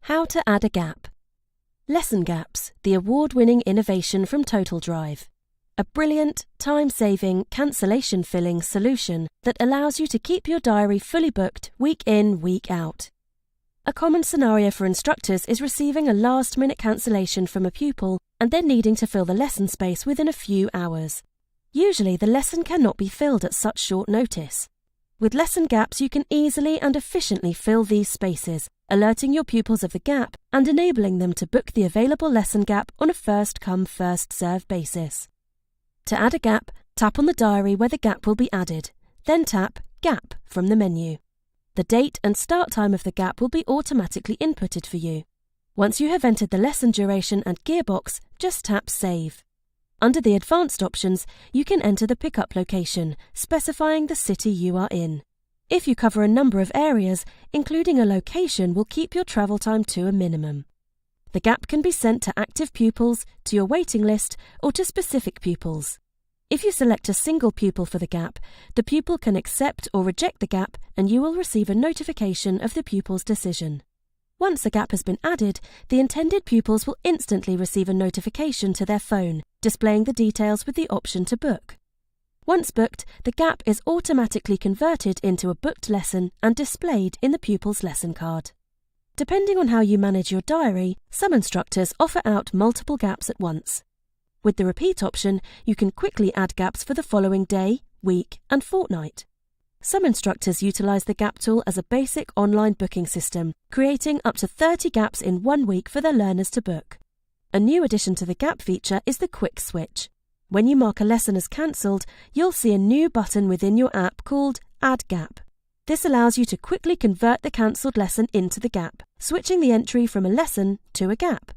How to add a gap. Lesson Gaps, the award-winning innovation from Total Drive. A brilliant, time-saving, cancellation-filling solution that allows you to keep your diary fully booked week in, week out. A common scenario for instructors is receiving a last-minute cancellation from a pupil and then needing to fill the lesson space within a few hours. Usually, the lesson cannot be filled at such short notice. With Lesson Gaps, you can easily and efficiently fill these spaces, alerting your pupils of the gap and enabling them to book the available lesson gap on a first-come, first-served basis. To add a gap, tap on the diary where the gap will be added, then tap Gap from the menu. The date and start time of the gap will be automatically inputted for you. Once you have entered the lesson duration and gearbox, just tap Save. Under the advanced options, you can enter the pickup location, specifying the city you are in. If you cover a number of areas, including a location will keep your travel time to a minimum. The gap can be sent to active pupils, to your waiting list, or to specific pupils. If you select a single pupil for the gap, the pupil can accept or reject the gap and you will receive a notification of the pupil's decision. Once a gap has been added, the intended pupils will instantly receive a notification to their phone, displaying the details with the option to book. Once booked, the gap is automatically converted into a booked lesson and displayed in the pupil's lesson card. Depending on how you manage your diary, some instructors offer out multiple gaps at once. With the repeat option, you can quickly add gaps for the following day, week, and fortnight. Some instructors utilize the Gap tool as a basic online booking system, creating up to 30 gaps in 1 week for their learners to book. A new addition to the Gap feature is the Quick Switch. When you mark a lesson as cancelled, you'll see a new button within your app called Add Gap. This allows you to quickly convert the cancelled lesson into the gap, switching the entry from a lesson to a gap.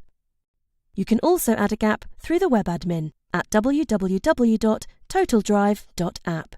You can also add a gap through the web admin at www.totaldrive.app.